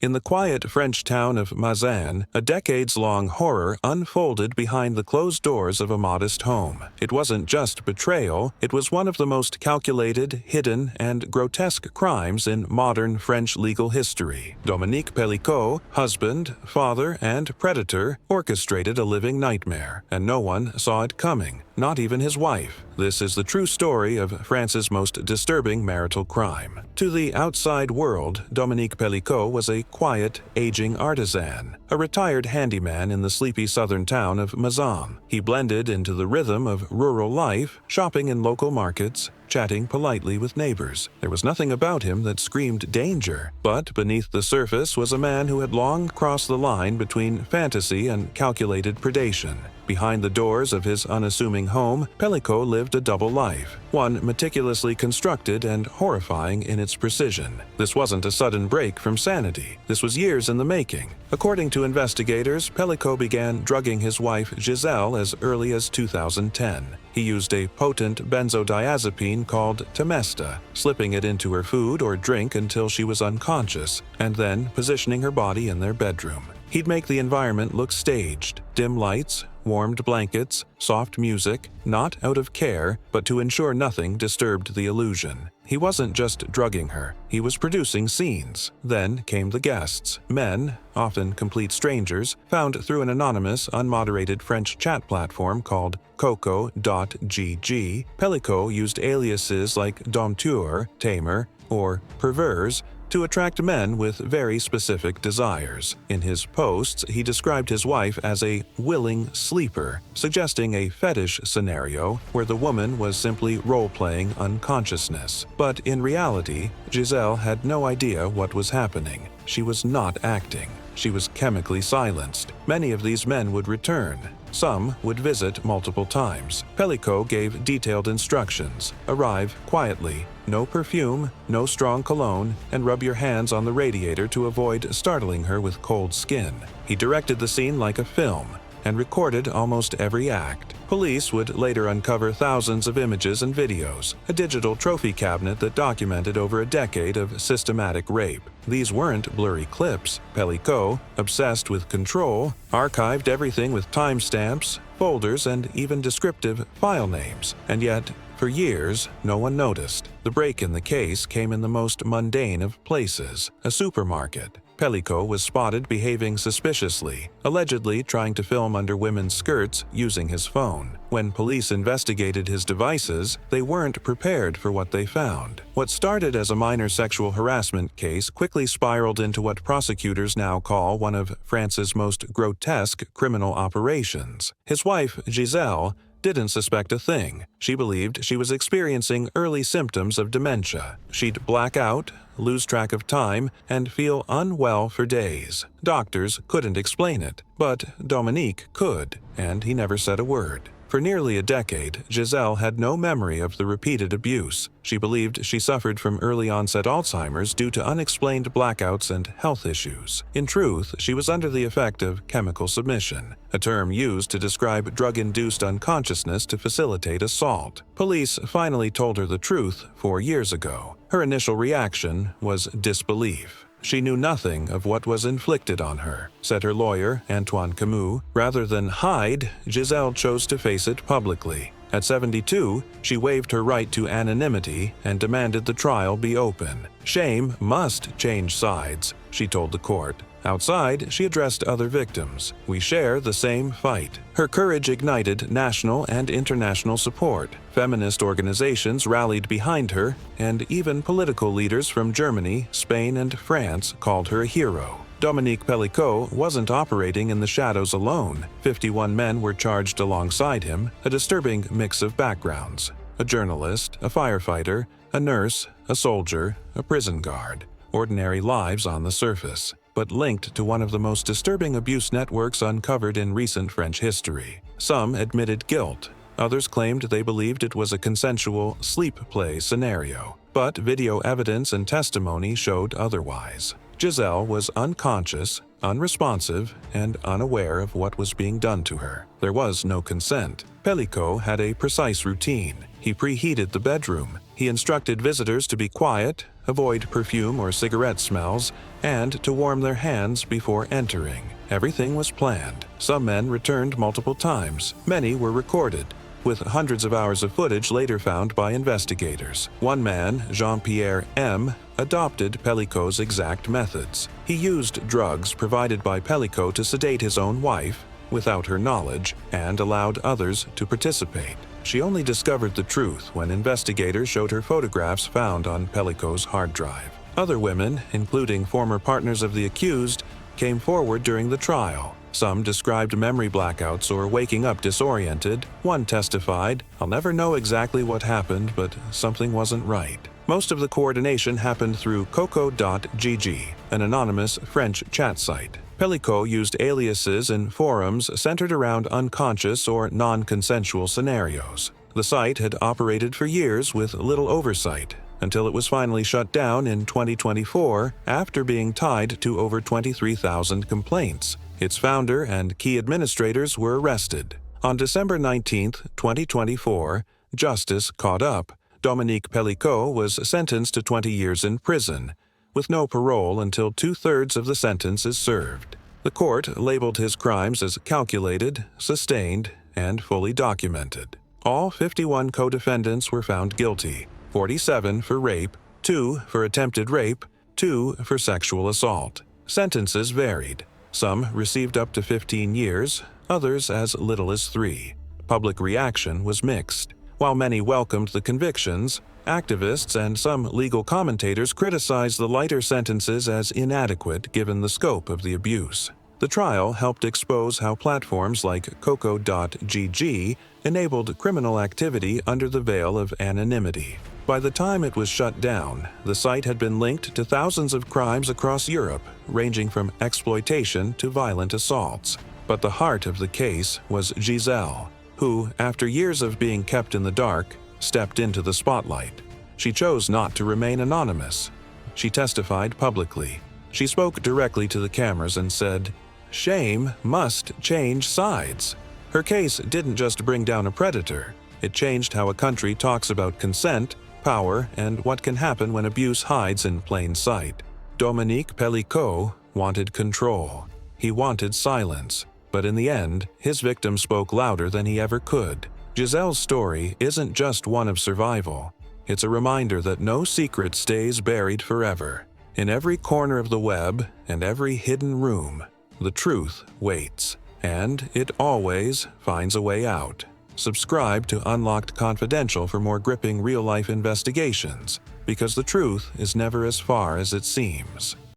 In the quiet French town of Mazan, a decades-long horror unfolded behind the closed doors of a modest home. It wasn't just betrayal, it was one of the most calculated, hidden, and grotesque crimes in modern French legal history. Dominique Pélicot, husband, father, and predator, orchestrated a living nightmare, and no one saw it coming, not even his wife. This is the true story of France's most disturbing marital crime. To the outside world, Dominique Pélicot was a quiet, aging artisan, a retired handyman in the sleepy southern town of Mazan. He blended into the rhythm of rural life, shopping in local markets, chatting politely with neighbors. There was nothing about him that screamed danger, but beneath the surface was a man who had long crossed the line between fantasy and calculated predation. Behind the doors of his unassuming home, Pélicot lived a double life, one meticulously constructed and horrifying in its precision. This wasn't a sudden break from sanity. This was years in the making. According to investigators, Pélicot began drugging his wife Giselle as early as 2010. He used a potent benzodiazepine called Temesta, slipping it into her food or drink until she was unconscious, and then positioning her body in their bedroom. He'd make the environment look staged, dim lights, warmed blankets, soft music, not out of care, but to ensure nothing disturbed the illusion. He wasn't just drugging her, he was producing scenes. Then came the guests, men, often complete strangers, found through an anonymous, unmoderated French chat platform called Coco.gg. Pélicot used aliases like Dompteur, Tamer, or Perverse to attract men with very specific desires. In his posts, he described his wife as a willing sleeper, suggesting a fetish scenario where the woman was simply role-playing unconsciousness. But in reality, Giselle had no idea what was happening. She was not acting. She was chemically silenced. Many of these men would return. Some would visit multiple times. Pélicot gave detailed instructions. Arrive quietly, no perfume, no strong cologne, and rub your hands on the radiator to avoid startling her with cold skin. He directed the scene like a film and recorded almost every act. Police would later uncover thousands of images and videos, a digital trophy cabinet that documented over a decade of systematic rape. These weren't blurry clips. Pélicot, obsessed with control, archived everything with timestamps, folders, and even descriptive file names. And yet, for years, no one noticed. The break in the case came in the most mundane of places, a supermarket. Pélicot was spotted behaving suspiciously, allegedly trying to film under women's skirts using his phone. When police investigated his devices, they weren't prepared for what they found. What started as a minor sexual harassment case quickly spiraled into what prosecutors now call one of France's most grotesque criminal operations. His wife, Giselle, didn't suspect a thing. She believed she was experiencing early symptoms of dementia. She'd black out, lose track of time, and feel unwell for days. Doctors couldn't explain it, but Dominique could, and he never said a word. For nearly a decade, Giselle had no memory of the repeated abuse. She believed she suffered from early-onset Alzheimer's due to unexplained blackouts and health issues. In truth, she was under the effect of chemical submission, a term used to describe drug-induced unconsciousness to facilitate assault. Police finally told her the truth 4 years ago. Her initial reaction was disbelief. She knew nothing of what was inflicted on her, said her lawyer, Antoine Camus. Rather than hide, Giselle chose to face it publicly. At 72, she waived her right to anonymity and demanded the trial be open. Shame must change sides, she told the court. Outside, she addressed other victims. We share the same fight. Her courage ignited national and international support. Feminist organizations rallied behind her, and even political leaders from Germany, Spain, and France called her a hero. Dominique Pélicot wasn't operating in the shadows alone. 51 men were charged alongside him, a disturbing mix of backgrounds. A journalist, a firefighter, a nurse, a soldier, a prison guard. Ordinary lives on the surface, but linked to one of the most disturbing abuse networks uncovered in recent French history. Some admitted guilt. Others claimed they believed it was a consensual sleep play scenario. But video evidence and testimony showed otherwise. Giselle was unconscious, unresponsive, and unaware of what was being done to her. There was no consent. Pélicot had a precise routine. He preheated the bedroom. He instructed visitors to be quiet, avoid perfume or cigarette smells, and to warm their hands before entering. Everything was planned. Some men returned multiple times. Many were recorded, with hundreds of hours of footage later found by investigators. One man, Jean-Pierre M., adopted Pélicot's exact methods. He used drugs provided by Pélicot to sedate his own wife, without her knowledge, and allowed others to participate. She only discovered the truth when investigators showed her photographs found on Pélicot's hard drive. Other women, including former partners of the accused, came forward during the trial. Some described memory blackouts or waking up disoriented. One testified, "I'll never know exactly what happened, but something wasn't right." Most of the coordination happened through coco.gg, an anonymous French chat site. Pélicot used aliases in forums centered around unconscious or non-consensual scenarios. The site had operated for years with little oversight, until it was finally shut down in 2024 after being tied to over 23,000 complaints. Its founder and key administrators were arrested. On December 19, 2024, justice caught up. Dominique Pélicot was sentenced to 20 years in prison, with no parole until 2/3 of the sentence is served. The court labeled his crimes as calculated, sustained, and fully documented. All 51 co-defendants were found guilty, 47 for rape, 2 for attempted rape, 2 for sexual assault. Sentences varied. Some received up to 15 years, others as little as 3. Public reaction was mixed. While many welcomed the convictions, activists and some legal commentators criticized the lighter sentences as inadequate given the scope of the abuse. The trial helped expose how platforms like coco.gg enabled criminal activity under the veil of anonymity. By the time it was shut down, the site had been linked to thousands of crimes across Europe, ranging from exploitation to violent assaults. But the heart of the case was Giselle, who, after years of being kept in the dark, stepped into the spotlight. She chose not to remain anonymous. She testified publicly. She spoke directly to the cameras and said, "Shame must change sides." Her case didn't just bring down a predator. It changed how a country talks about consent, power, and what can happen when abuse hides in plain sight. Dominique Pélicot wanted control. He wanted silence. But in the end, his victim spoke louder than he ever could. Giselle's story isn't just one of survival. It's a reminder that no secret stays buried forever. In every corner of the web and every hidden room, the truth waits, and it always finds a way out. Subscribe to Unlocked Confidential for more gripping real-life investigations, because the truth is never as far as it seems.